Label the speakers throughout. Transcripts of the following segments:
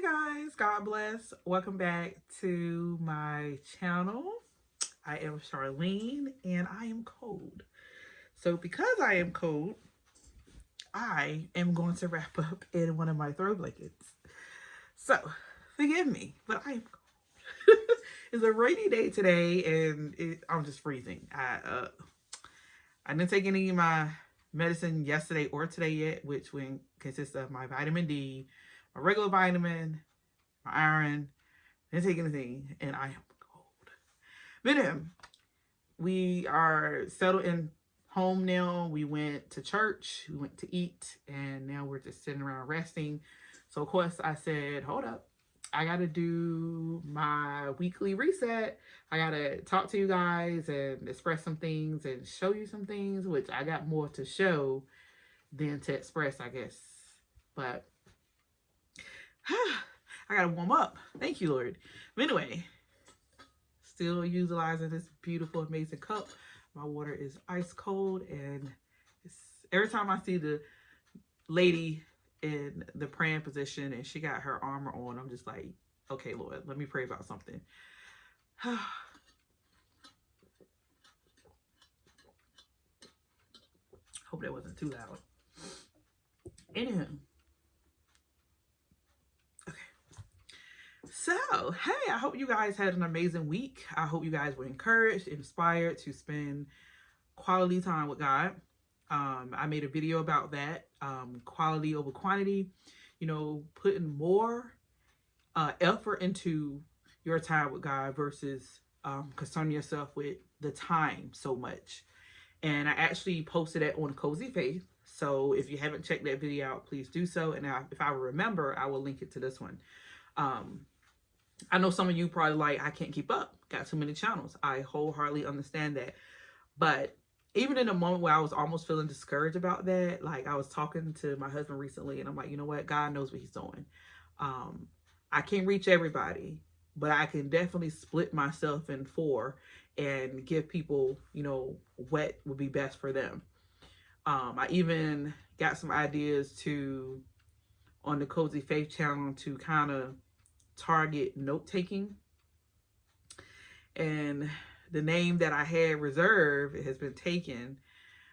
Speaker 1: guys, God bless. Welcome back to my channel. I am Charlene and I am cold. So because I am cold, I am going to wrap up in one of my throw blankets. So forgive me, but I am cold. It's a rainy day today and I'm just freezing. I didn't take any of my medicine yesterday or today yet, which consists of my vitamin D, my regular vitamin, my iron. Didn't take anything, and I am cold. But we are settled in home now. We went to church, we went to eat, and now we're just sitting around resting. So of course I said, hold up, I gotta do my weekly reset. I gotta talk to you guys and express some things and show you some things, which I got more to show than to express, I guess. But I gotta warm up. Thank you, Lord. But anyway, still utilizing this beautiful, amazing cup. My water is ice cold, and every time I see the lady in the praying position and she got her armor on, I'm just like, okay, Lord, let me pray about something. Hope that wasn't too loud. Anywho. So, hey, I hope you guys had an amazing week. I hope you guys were encouraged, inspired to spend quality time with God. I made a video about that, quality over quantity, you know, putting more effort into your time with God versus concerning yourself with the time so much. And I actually posted that on Cozy Faith. So if you haven't checked that video out, please do so. And if I remember, I will link it to this one. I know some of you probably like, I can't keep up, got too many channels. I wholeheartedly understand that. But even in a moment where I was almost feeling discouraged about that, like I was talking to my husband recently and I'm like, you know what? God knows what he's doing. I can't reach everybody, but I can definitely split myself in 4 and give people, you know, what would be best for them. I even got some ideas on the Cozy Faith channel to kind of target note-taking, and the name that I had reserved has been taken.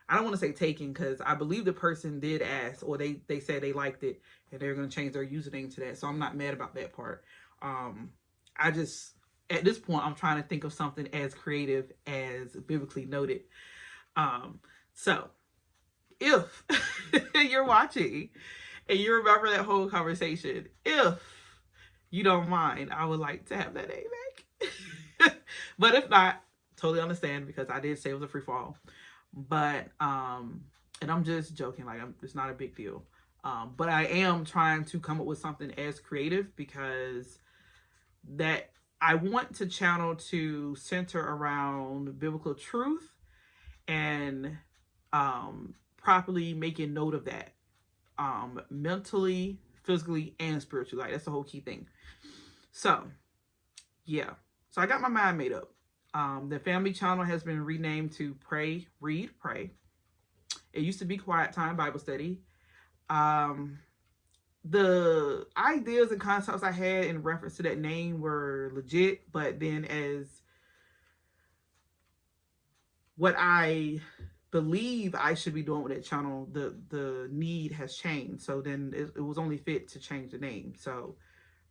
Speaker 1: I don't want to say taken because I believe the person did ask, or they said they liked it and they're going to change their username to that, so I'm not mad about that part. I just, at this point, I'm trying to think of something as creative as biblically noted. So if you're watching and you remember that whole conversation, if you don't mind, I would like to have that name back. But if not, totally understand, because I did say it was a free fall. But and I'm just joking, like it's not a big deal. But I am trying to come up with something as creative, because that I want to channel to center around biblical truth and properly making note of that, mentally, physically, and spiritually. Like, that's the whole key thing. So yeah, so I got my mind made up. The family channel has been renamed to Pray, Read, Pray. It used to be Quiet Time Bible Study. The ideas and concepts I had in reference to that name were legit, but then as what I believe I should be doing with that channel, the need has changed. So then it was only fit to change the name. So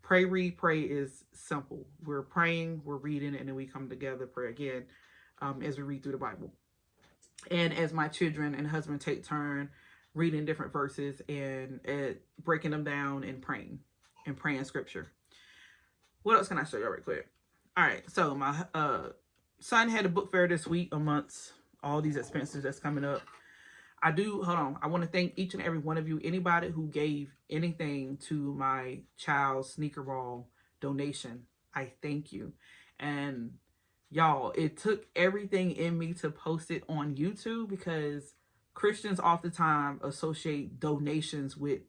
Speaker 1: Pray, Read, Pray is simple. We're praying, we're reading, and then we come together, pray again, as we read through the Bible. And as my children and husband take turn reading different verses and breaking them down and praying scripture. What else can I show you right quick? All right, so my son had a book fair this week amongst all these expenses that's coming up. I want to thank each and every one of you, anybody who gave anything to my child's sneaker ball donation. I thank you. And y'all, it took everything in me to post it on YouTube, because Christians oftentimes associate donations with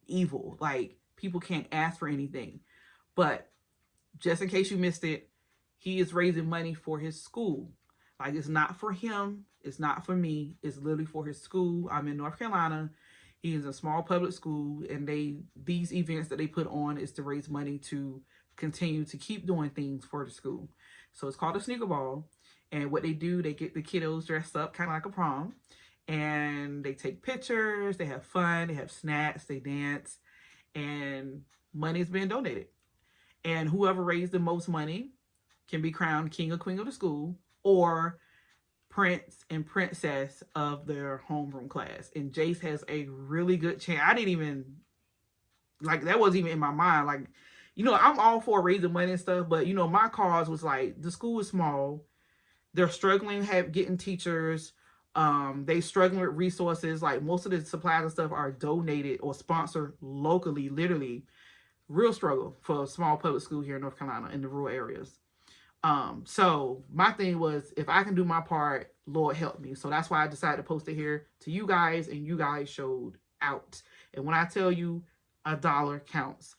Speaker 1: evil. Like, people can't ask for anything. But just in case you missed it, he is raising money for his school. Like, it's not for him. It's not for me. It's literally for his school. I'm in North Carolina. He is a small public school, and these events that they put on is to raise money to continue to keep doing things for the school. So it's called a sneaker ball. And what they do, they get the kiddos dressed up kind of like a prom. And they take pictures, they have fun, they have snacks, they dance, and money is being donated. And whoever raised the most money can be crowned king or queen of the school, or prince and princess of their homeroom class. And Jace has a really good chance. I didn't even, like, that wasn't even in my mind. Like, you know, I'm all for raising money and stuff, but, you know, my cause was like, the school is small. They're struggling getting teachers. They struggling with resources. Like, most of the supplies and stuff are donated or sponsored locally, literally. Real struggle for a small public school here in North Carolina in the rural areas. So my thing was, if I can do my part, Lord help me. So that's why I decided to post it here to you guys, and you guys showed out. And when I tell you $1 counts,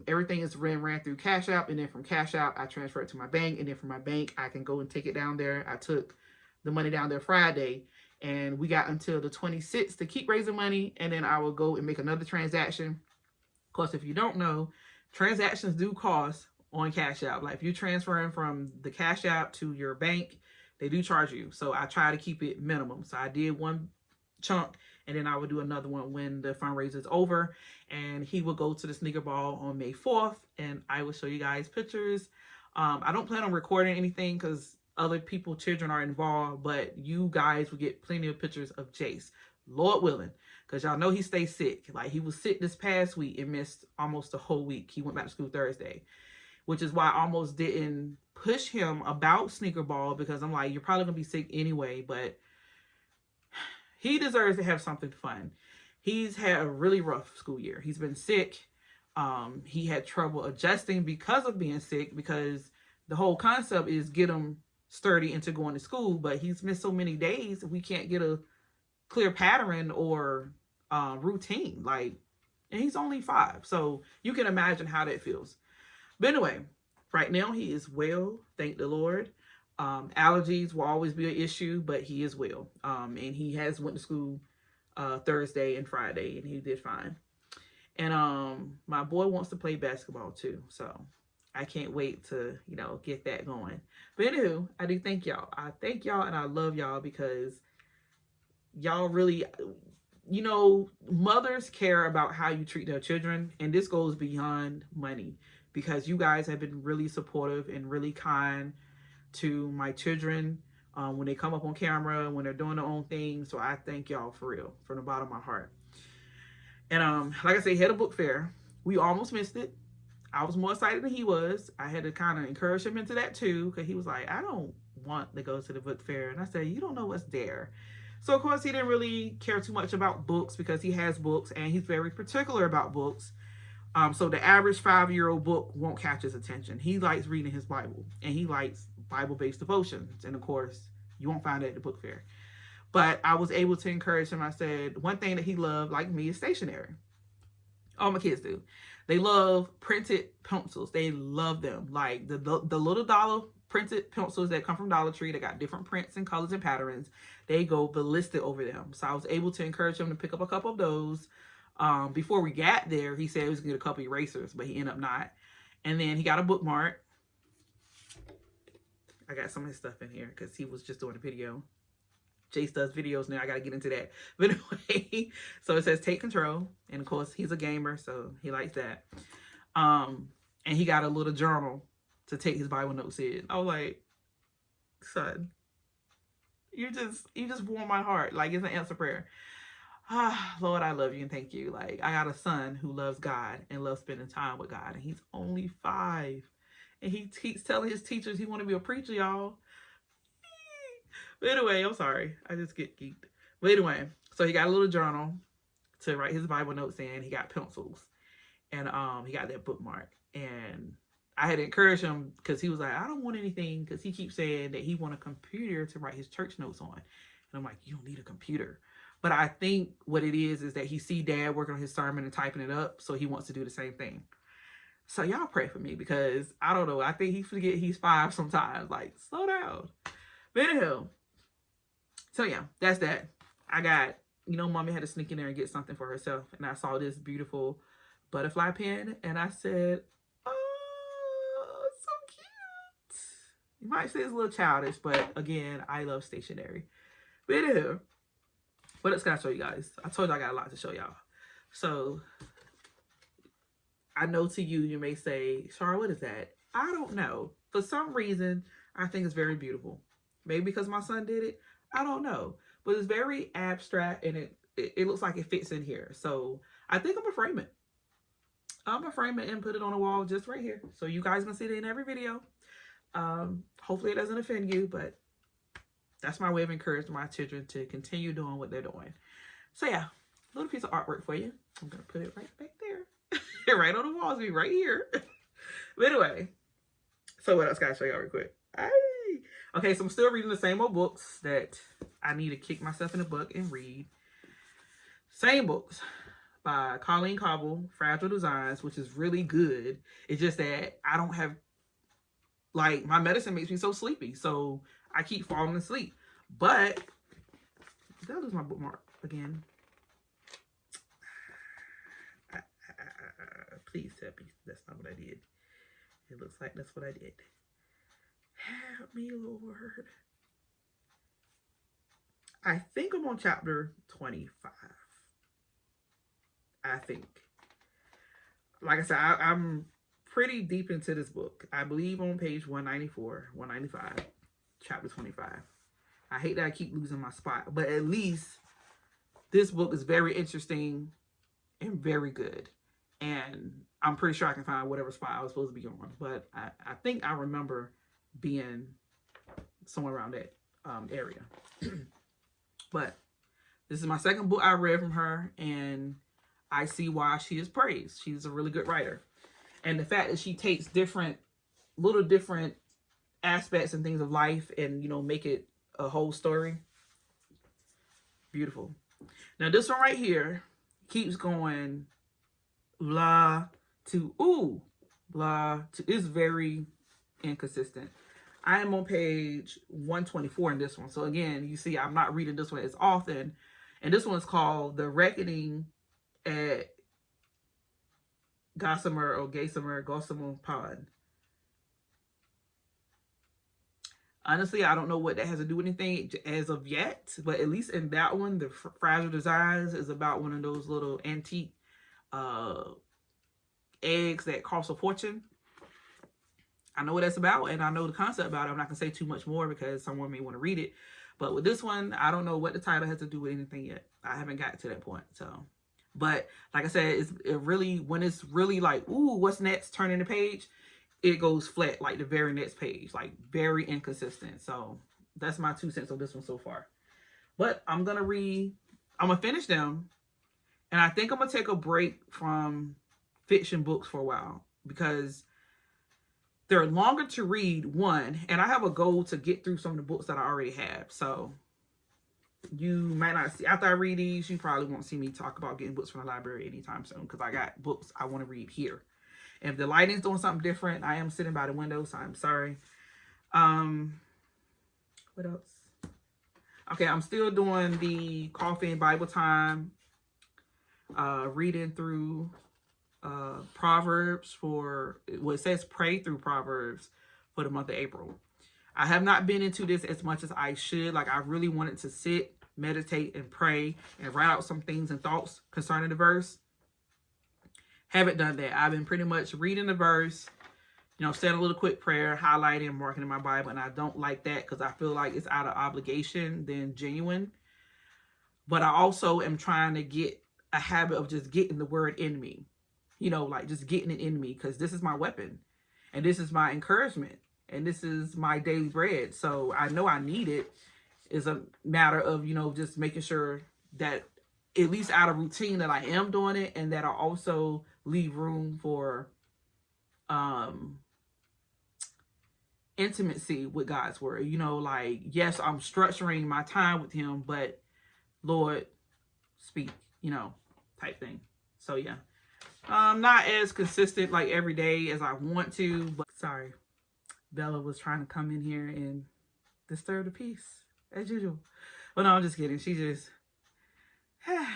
Speaker 1: everything is ran through Cashapp, and then from Cashapp, I transfer it to my bank, and then from my bank, I can go and take it down there. I took the money down there Friday, and we got until the 26th to keep raising money, and then I will go and make another transaction. Of course, if you don't know, transactions do cost on Cash App. Like, if you're transferring from the Cash App to your bank, they do charge you. So I try to keep it minimum. So I did one chunk, and then I would do another one when the fundraiser is over. And he will go to the sneaker ball on May 4th, and I will show you guys pictures. I don't plan on recording anything because other people, children are involved, but you guys will get plenty of pictures of Jace, Lord willing, because y'all know he stays sick. Like, he was sick this past week and missed almost a whole week. He went back to school Thursday, which is why I almost didn't push him about sneaker ball, because I'm like, you're probably gonna be sick anyway, but he deserves to have something fun. He's had a really rough school year. He's been sick. He had trouble adjusting because of being sick, because the whole concept is get him sturdy into going to school, but he's missed so many days, we can't get a clear pattern or routine. Like, and he's only 5, so you can imagine how that feels. But anyway, right now he is well, thank the Lord. Allergies will always be an issue, but he is well. And he has went to school Thursday and Friday, and he did fine. And my boy wants to play basketball too, so I can't wait to, you know, get that going. But anywho, I do thank y'all. I thank y'all, and I love y'all, because y'all really, you know, mothers care about how you treat their children, and this goes beyond money, because you guys have been really supportive and really kind to my children when they come up on camera, when they're doing their own thing. So I thank y'all for real, from the bottom of my heart. And like I said, he had a book fair. We almost missed it. I was more excited than he was. I had to kind of encourage him into that too, because he was like, I don't want to go to the book fair. And I said, you don't know what's there. So of course he didn't really care too much about books, because he has books and he's very particular about books. So the average 5-year-old book won't catch his attention. He likes reading his Bible, and he likes Bible-based devotions. And of course, you won't find it at the book fair. But I was able to encourage him. I said, one thing that he loved, like me, is stationery. All my kids do. They love printed pencils. They love them. Like the little dollar printed pencils that come from Dollar Tree that got different prints and colors and patterns. They go ballistic over them. So I was able to encourage him to pick up a couple of those. Before we got there, he said he was going to get a couple of erasers, but he ended up not. And then he got a bookmark. I got some of his stuff in here because he was just doing a video. Jace does videos now. I got to get into that. But anyway, so it says take control. And of course, he's a gamer, so he likes that. And he got a little journal to take his Bible notes in. I was like, son, you just warm my heart. Like, it's an answer prayer. Lord, I love you and thank you. Like, I got a son who loves God and loves spending time with God, and he's only 5, and he keeps telling his teachers he want to be a preacher, y'all. But anyway, I'm sorry, I just get geeked. But anyway, so he got a little journal to write his Bible notes in. He got pencils, and he got that bookmark. And I had encouraged him, because he was like, I don't want anything, because he keeps saying that he want a computer to write his church notes on. And I'm like, you don't need a computer. But I think what it is that he see dad working on his sermon and typing it up, so he wants to do the same thing. So y'all pray for me, because I don't know. I think he forget he's 5 sometimes. Like, slow down. But anyhow, so yeah, that's that. I got you know, mommy had to sneak in there and get something for herself. And I saw this beautiful butterfly pen. And I said, oh, so cute. You might say it's a little childish, but again, I love stationery. But anywho, what else can I show you guys? I told you I got a lot to show y'all. So I know to you, you may say, Char, what is that? I don't know. For some reason, I think it's very beautiful. Maybe because my son did it. I don't know. But it's very abstract, and it looks like it fits in here. So I think I'm going to frame it. I'm going to frame it and put it on the wall just right here. So you guys can see it in every video. Hopefully it doesn't offend you, but that's my way of encouraging my children to continue doing what they're doing. So yeah, a little piece of artwork for you. I'm going to put it right back there. Right on the wall. It's going to be right here. But anyway, so what else can I show y'all real quick? Okay, so I'm still reading the same old books that I need to kick myself in the butt and read. Same books by Colerain, Fragile Designs, which is really good. It's just that I don't have, like, my medicine makes me so sleepy. So I keep falling asleep. But, did I lose my bookmark again? Please tell me that's not what I did. It looks like that's what I did. Help me, Lord. I think I'm on chapter 25. I think. Like I said, I'm pretty deep into this book. I believe on page 194, 195, chapter 25. I hate that I keep losing my spot, but at least this book is very interesting and very good. And I'm pretty sure I can find whatever spot I was supposed to be on. But I think I remember being somewhere around that area. But this is my second book I read from her, and I see why she is praised. She's a really good writer. And the fact that she takes little different aspects and things of life and, you know, make it a whole story. Beautiful. Now this one right here keeps going blah to ooh, blah to, it's very inconsistent. I am on page 124 in this one. So again, you see I'm not reading this one as often. And this one is called The Reckoning at Gossamer Pond. Honestly, I don't know what that has to do with anything as of yet. But at least in that one, the Fragile Designs is about one of those little antique eggs that cost a fortune. I know what that's about, and I know the concept about it. I'm not going to say too much more because someone may want to read it. But with this one, I don't know what the title has to do with anything yet. I haven't got to that point. So, but like I said, when it's really like, ooh, what's next? Turning the page, it goes flat like the very next page, like very inconsistent. So that's my 2 cents on this one so far. But I'm going to finish them. And I think I'm going to take a break from fiction books for a while because they're longer to read, one, and I have a goal to get through some of the books that I already have. So you might not see, after I read these, you probably won't see me talk about getting books from the library anytime soon because I got books I want to read here. And if the lighting's doing something different, I am sitting by the window, so I'm sorry. What else? Okay, I'm still doing the Coffee and Bible Time, reading through Proverbs for, well, it says pray through Proverbs for the month of April. I have not been into this as much as I should. Like, I really wanted to sit, meditate, and pray and write out some things and thoughts concerning the verse. Haven't done that. I've been pretty much reading the verse, you know, saying a little quick prayer, highlighting and marking in my Bible, and I don't like that because I feel like it's out of obligation than genuine. But I also am trying to get a habit of just getting the word in me. You know, like just getting it in me because this is my weapon and this is my encouragement and this is my daily bread. So I know I need it. It's a matter of, you know, just making sure that at least out of routine that I am doing it and that I also leave room for intimacy with God's word. You know, like, yes, I'm structuring my time with him, but Lord, speak, you know, type thing. So yeah. Not as consistent like every day as I want to, but sorry. Bella was trying to come in here and disturb the peace as usual. But no, I'm just kidding. She just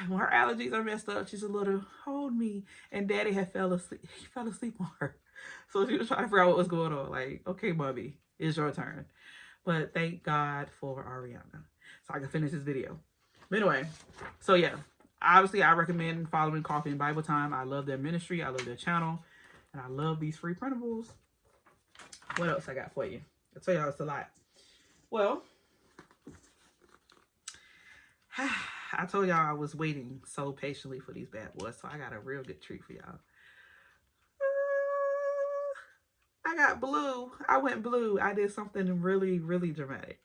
Speaker 1: when her allergies are messed up, she's a little, hold me. And daddy had fell asleep. He fell asleep on her. So she was trying to figure out what was going on. Like, okay, mommy, it's your turn. But thank God for Ariana. So I can finish this video. But anyway, so yeah. Obviously, I recommend following Coffee and Bible Time. I love their ministry. I love their channel. And I love these free printables. What else I got for you? I'll tell y'all it's a lot. Well, I told y'all I was waiting so patiently for these bad boys. So I got a real good treat for y'all. I got blue. I went blue. I did something really, really dramatic.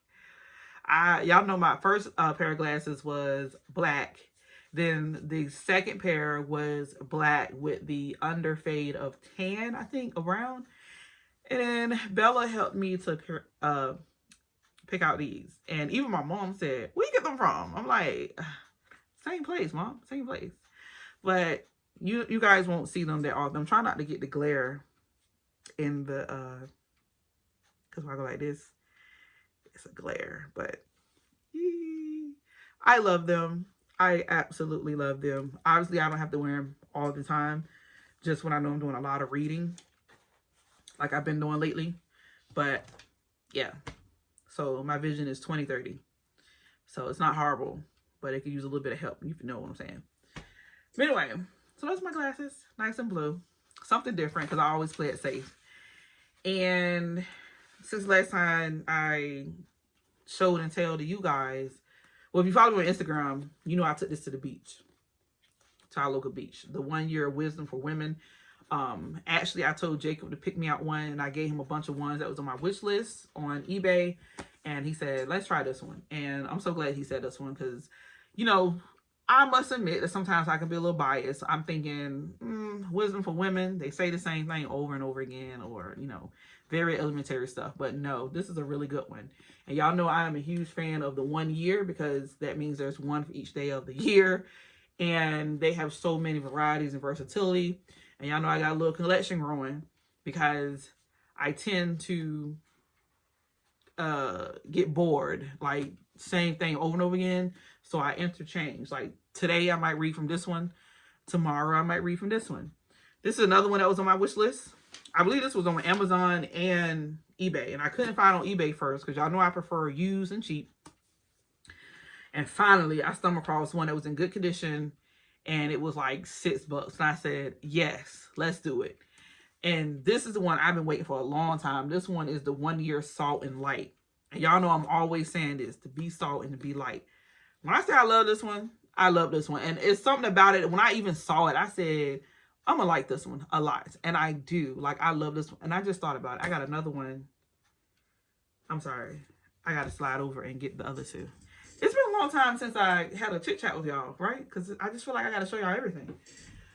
Speaker 1: Y'all know my first pair of glasses was black. Then the second pair was black with the under fade of tan, I think, around. And then Bella helped me to pick out these. And even my mom said, where you get them from? I'm like, same place, Mom. Same place. But you guys won't see them that often. I'm trying not to get the glare in the, because when I go like this, it's a glare. But I love them. I absolutely love them. Obviously, I don't have to wear them all the time. Just when I know I'm doing a lot of reading. Like I've been doing lately. But, yeah. So, my vision is 20/30. So, it's not horrible. But it could use a little bit of help. You know what I'm saying. But anyway. So, that's my glasses. Nice and blue. Something different. Because I always play it safe. And since last time I showed and tell to you guys. Well, if you follow me on Instagram, you know I took this to the beach. To our local beach. The 1 year of wisdom for women. Actually, I told Jacob to pick me out one. And I gave him a bunch of ones that was on my wish list on eBay. And he said, let's try this one. And I'm so glad he said this one. Because, you know, I must admit that sometimes I can be a little biased. I'm thinking, wisdom for women. They say the same thing over and over again. Or, you know, very elementary stuff. But no, this is a really good one. And y'all know I am a huge fan of the 1 year. Because that means there's one for each day of the year. And they have so many varieties and versatility. And y'all know I got a little collection growing. Because I tend to get bored. Like, same thing over and over again. So I interchange. Like, today I might read from this one. Tomorrow I might read from this one. This is another one that was on my wish list. I believe this was on Amazon and eBay. And I couldn't find on eBay first. Because y'all know I prefer used and cheap. And finally, I stumbled across one that was in good condition. And it was like $6. And I said, yes, let's do it. And this is the one I've been waiting for a long time. This one is the 1 year Salt and Light. And y'all know I'm always saying this, to be salt and to be light. When I say I love this one, I love this one. And it's something about it. When I even saw it, I said, I'm going to like this one a lot. And I do. Like, I love this one. And I just thought about it. I got another one. I'm sorry. I got to slide over and get the other two. It's been a long time since I had a chit chat with y'all, right? Because I just feel like I got to show y'all everything.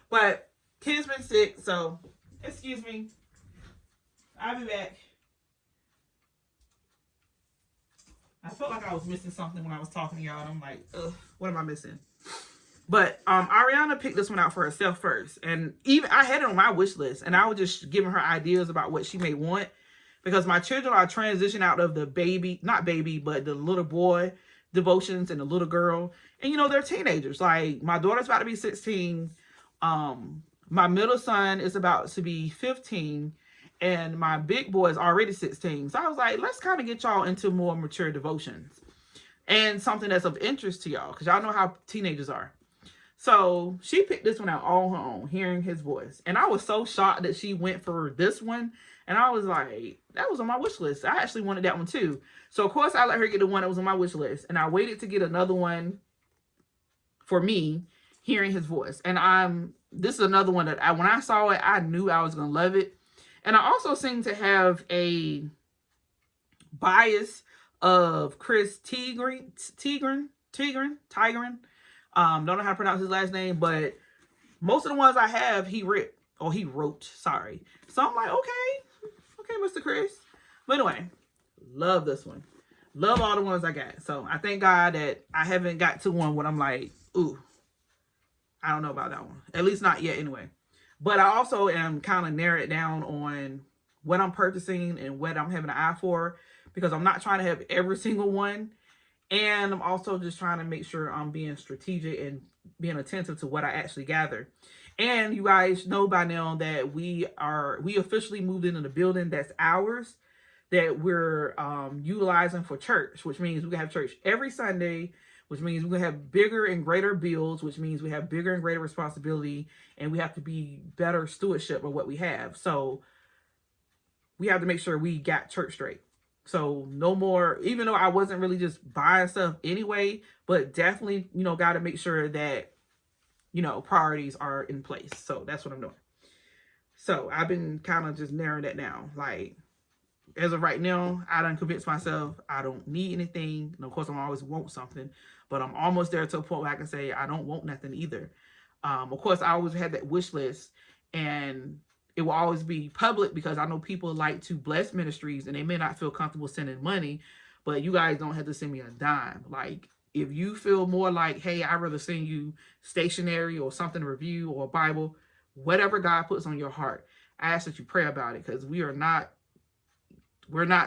Speaker 1: But kid's been sick, so excuse me. I'll be back. I felt like I was missing something when I was talking to y'all. I'm like, ugh, what am I missing? But Ariana picked this one out for herself first. And even I had it on my wish list. And I was just giving her ideas about what she may want. Because my children are transitioning out of the baby, not baby, but the little boy devotions and the little girl. And, you know, they're teenagers. Like, my daughter's about to be 16. My middle son is about to be 15. And my big boy is already 16. So I was like, let's kind of get y'all into more mature devotions. And something that's of interest to y'all. Because y'all know how teenagers are. So she picked this one out all her own, hearing his voice. And I was so shocked that she went for this one. And I was like, that was on my wish list. I actually wanted that one too. So, of course, I let her get the one that was on my wish list. And I waited to get another one for me, hearing his voice. And this is another one that when I saw it, I knew I was going to love it. And I also seem to have a bias of Chris Tigran. Don't know how to pronounce his last name, but most of the ones I have, he wrote, sorry. So I'm like, okay, Mr. Chris. But anyway, love this one. Love all the ones I got. So I thank God that I haven't got to one when I'm like, ooh, I don't know about that one. At least not yet anyway. But I also am kind of narrowed down on what I'm purchasing and what I'm having an eye for. Because I'm not trying to have every single one. And I'm also just trying to make sure I'm being strategic and being attentive to what I actually gather. And you guys know by now that we officially moved into the building that's ours, that we're utilizing for church, which means we can have church every Sunday, which means we're going to have bigger and greater bills, which means we have bigger and greater responsibility, and we have to be better stewardship of what we have. So we have to make sure we got church straight. So no more, even though I wasn't really just buying stuff anyway, but definitely, got to make sure that, priorities are in place. So that's what I'm doing. So I've been kind of just narrowing that down. Like, as of right now, I done convinced myself I don't need anything. And of course, I always want something, but I'm almost there to a point where I can say I don't want nothing either. Of course, I always had that wish list, and it will always be public because I know people like to bless ministries and they may not feel comfortable sending money, but you guys don't have to send me a dime. Like, if you feel more like, hey, I'd rather send you stationery or something to review or a Bible, whatever God puts on your heart, I ask that you pray about it, because we're not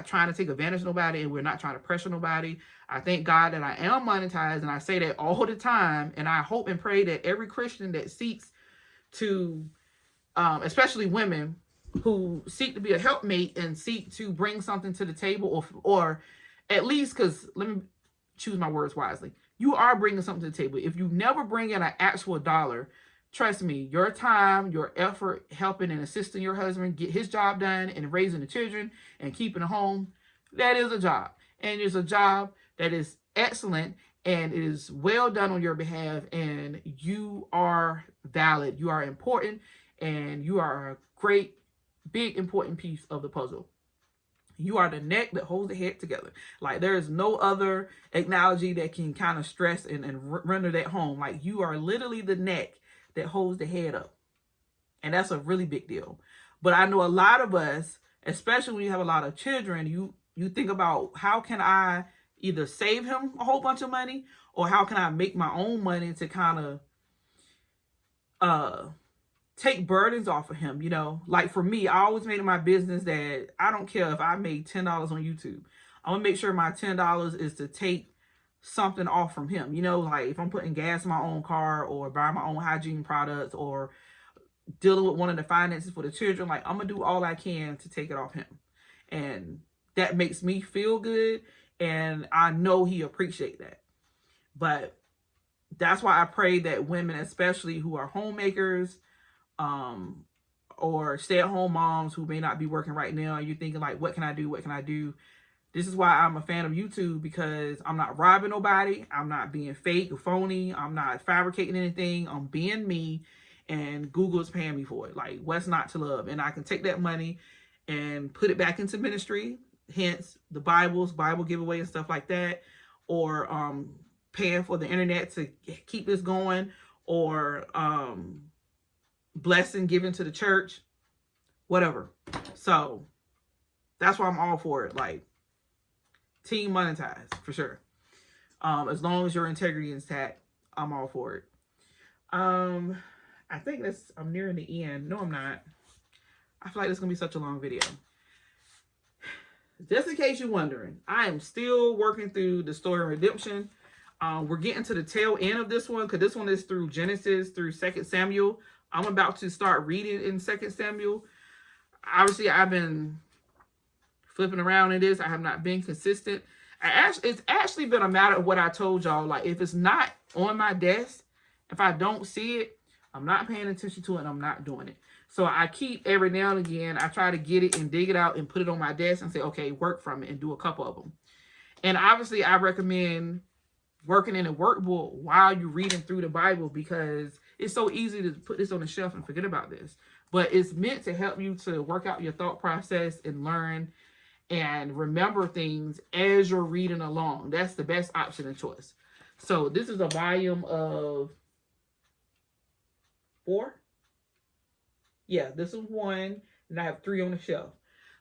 Speaker 1: trying to take advantage of nobody, and we're not trying to pressure nobody. I thank God that I am monetized, and I say that all the time. And I hope and pray that every Christian that seeks to, especially women who seek to be a helpmate and seek to bring something to the table, or at least, because let me choose my words wisely, you are bringing something to the table. If you never bring in an actual dollar, trust me, your time, your effort helping and assisting your husband get his job done and raising the children and keeping a home, that is a job. And it's a job that is excellent and is well done on your behalf. And you are valid. You are important. And you are a great, big, important piece of the puzzle. You are the neck that holds the head together. Like, there is no other analogy that can kind of stress and render that home. Like, you are literally the neck that holds the head up. And that's a really big deal. But I know a lot of us, especially when you have a lot of children, you think about, how can I either save him a whole bunch of money, or how can I make my own money to kind of take burdens off of him, Like, for me, I always made it my business that I don't care if I made $10 on YouTube. I'm going to make sure my $10 is to take something off from him, like if I'm putting gas in my own car, or buying my own hygiene products, or dealing with one of the finances for the children, like, I'm gonna do all I can to take it off him. And that makes me feel good, and I know he appreciates that. But that's why I pray that women, especially who are homemakers, or stay-at-home moms who may not be working right now, and you're thinking like, what can I do? This is why I'm a fan of YouTube, because I'm not robbing nobody. I'm not being fake or phony. I'm not fabricating anything. I'm being me, and Google's paying me for it. Like, what's not to love? And I can take that money and put it back into ministry, hence the Bible giveaway and stuff like that, or paying for the internet to keep this going, or blessing given to the church, whatever. So that's why I'm all for it. Like, team monetized for sure. As long as your integrity is intact, I'm all for it. I think I'm nearing the end. No, I'm not. I feel like this is gonna be such a long video. Just in case you're wondering, I am still working through the story of redemption. We're getting to the tail end of this one, because this one is through Genesis through 2 Samuel. I'm about to start reading in 2 Samuel. Obviously, I've been flipping around in this. I have not been consistent. It's actually been a matter of what I told y'all. Like, if it's not on my desk, if I don't see it, I'm not paying attention to it, and I'm not doing it. So I keep, every now and again, I try to get it and dig it out and put it on my desk and say, okay, work from it, and do a couple of them. And obviously, I recommend working in a workbook while you're reading through the Bible, because it's so easy to put this on the shelf and forget about this. But it's meant to help you to work out your thought process and learn and remember things as you're reading along. That's the best option and choice. So this is a volume of 4. Yeah, this is 1, and I have 3 on the shelf.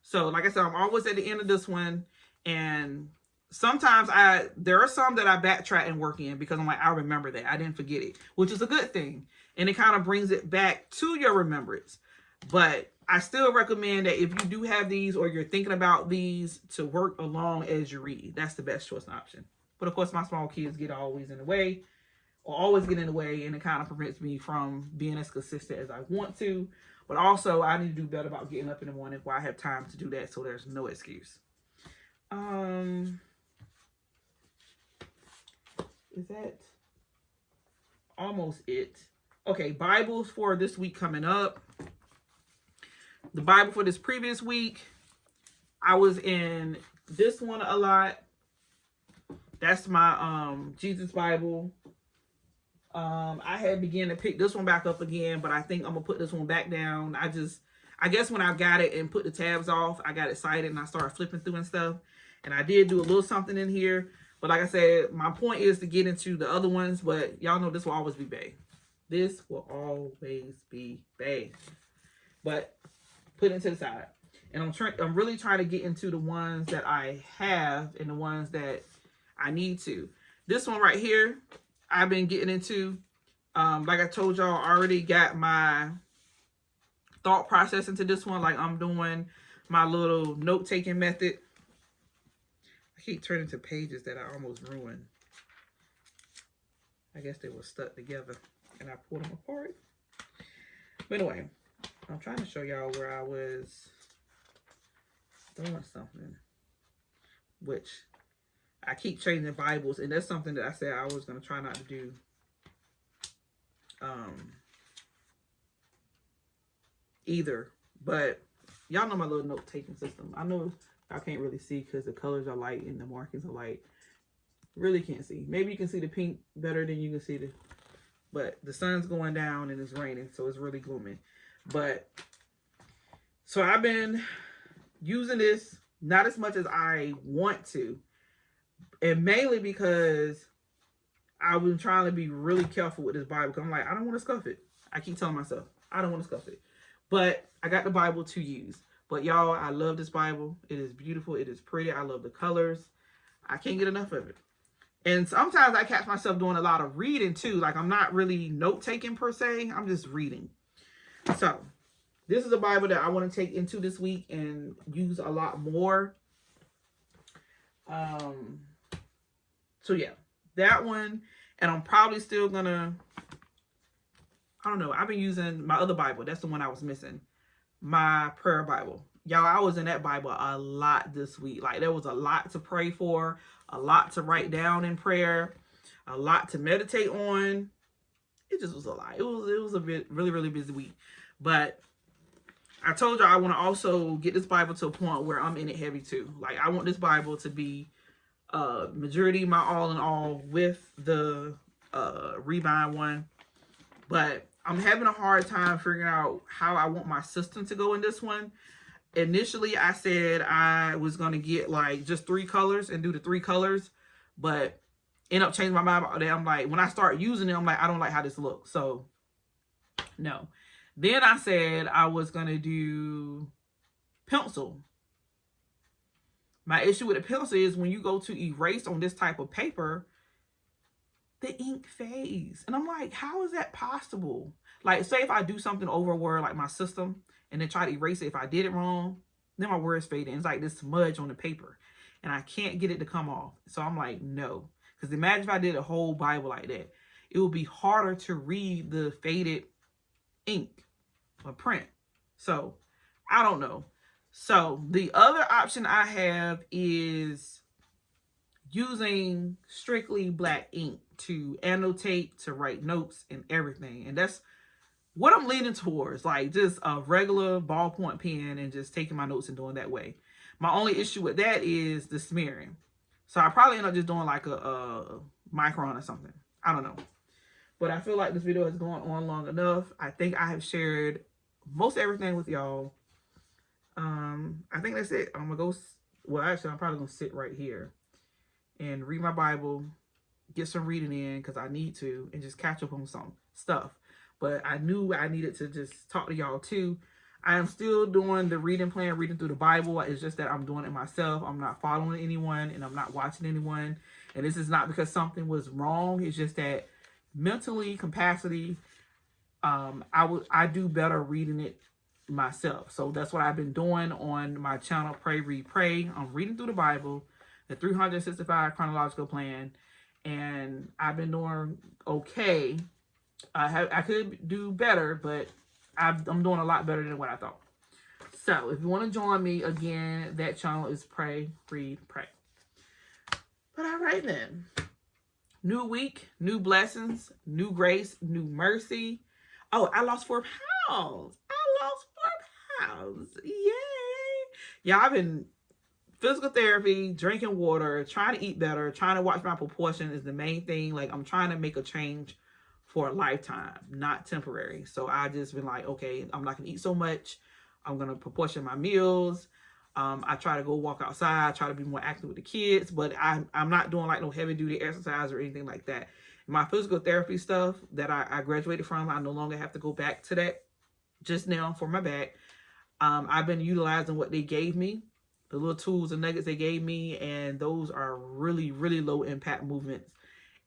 Speaker 1: So like I said, I'm always at the end of this one, and sometimes there are some that I backtrack and work in, because I'm like, I remember that. I didn't forget it, which is a good thing. And it kind of brings it back to your remembrance. But I still recommend that if you do have these, or you're thinking about these, to work along as you read. That's the best choice and option. But of course, my small kids get always in the way, or always get in the way, and it kind of prevents me from being as consistent as I want to. But also, I need to do better about getting up in the morning where I have time to do that, so there's no excuse. Is that almost it? Okay, Bibles for this week coming up. The Bible for this previous week, I was in this one a lot. That's my Jesus Bible. I had begun to pick this one back up again, but I think I'm gonna put this one back down. I guess when I got it and put the tabs off, I got excited and I started flipping through and stuff. And I did do a little something in here. But like I said, my point is to get into the other ones, but y'all know this will always be bae. This will always be bae. But put it to the side. And I'm really trying to get into the ones that I have and the ones that I need to. This one right here, I've been getting into. Like I told y'all, I already got my thought process into this one. Like I'm doing my little note-taking method. I keep turning to pages that I almost ruined. I guess they were stuck together and I pulled them apart. But anyway, I'm trying to show y'all where I was doing something, which I keep changing Bibles, and that's something that I said I was going to try not to do. Either. But y'all know my little note-taking system. I know I can't really see because the colors are light and the markings are light. Really can't see. Maybe you can see the pink better than you can see but the sun's going down and it's raining, so it's really gloomy. But so I've been using this not as much as I want to, and mainly because I've been trying to be really careful with this Bible, because I'm like, I don't want to scuff it. I keep telling myself I don't want to scuff it, but I got the Bible to use. But y'all, I love this Bible. It is beautiful. It is pretty. I love the colors. I can't get enough of it. And sometimes I catch myself doing a lot of reading too. Like I'm not really note-taking per se. I'm just reading. So this is a Bible that I want to take into this week and use a lot more. So yeah, that one. And I'm probably still gonna, I don't know. I've been using my other Bible. That's the one I was missing. My prayer Bible. Y'all, I was in that Bible a lot this week. Like there was a lot to pray for, a lot to write down in prayer, a lot to meditate on. It just was a lot. It was a really busy week. But I told y'all I want to also get this Bible to a point where I'm in it heavy too. Like I want this Bible to be majority my all in all with the rebind one. But I'm having a hard time figuring out how I want my system to go in this one. Initially, I said I was going to get like just 3 colors and do the 3 colors, but end up changing my mind about that. I'm like, when I start using it, I'm like, I don't like how this looks. So no. Then I said I was going to do pencil. My issue with the pencil is when you go to erase on this type of paper, the ink fades. And I'm like, how is that possible? Like, say if I do something over a word like my system and then try to erase it, if I did it wrong, then my words fade in. It's like this smudge on the paper and I can't get it to come off. So I'm like, no. Because imagine if I did a whole Bible like that. It would be harder to read the faded ink or print. So I don't know. So the other option I have is using strictly black ink to annotate, to write notes and everything. And that's what I'm leaning towards, like just a regular ballpoint pen and just taking my notes and doing that way. My only issue with that is the smearing. So I probably end up just doing like a micron or something. I don't know. But I feel like this video has gone on long enough. I think I have shared most everything with y'all. I think that's it. I'm gonna go, well actually I'm probably gonna sit right here and read my Bible, get some reading in because I need to, and just catch up on some stuff. But I knew I needed to just talk to y'all too. I am still doing the reading plan, reading through the Bible. It's just that I'm doing it myself. I'm not following anyone and I'm not watching anyone. And this is not because something was wrong. It's just that mentally, capacity, I do better reading it myself. So that's what I've been doing on my channel, Pray, Read, Pray. I'm reading through the Bible. the 365 chronological plan, and I've been doing okay. I could do better, but I'm doing a lot better than what I thought. So if you want to join me again, that channel is Pray, Read, Pray. But all right then. New week, new blessings, new grace, new mercy. Oh, I lost 4 pounds. I lost 4 pounds. Yay. Yeah, I've been physical therapy, drinking water, trying to eat better, trying to watch my proportion is the main thing. Like, I'm trying to make a change for a lifetime, not temporary. So I just been like, okay, I'm not going to eat so much. I'm going to proportion my meals. I try to go walk outside. I try to be more active with the kids, but I'm not doing like no heavy duty exercise or anything like that. My physical therapy stuff that I graduated from, I no longer have to go back to that just now for my back. I've been utilizing what they gave me, the little tools and nuggets they gave me, and those are really, really low impact movements.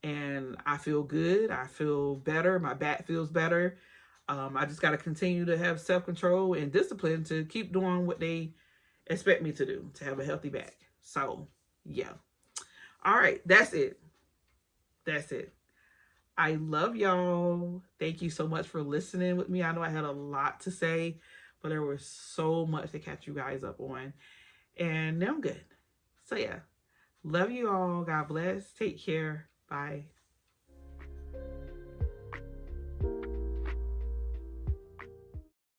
Speaker 1: And I feel good. I feel better. My back feels better. I just got to continue to have self-control and discipline to keep doing what they expect me to do, to have a healthy back. So, yeah. All right. That's it. That's it. I love y'all. Thank you so much for listening with me. I know I had a lot to say, but there was so much to catch you guys up on. And I'm good. So, yeah. Love you all. God bless. Take care. Bye.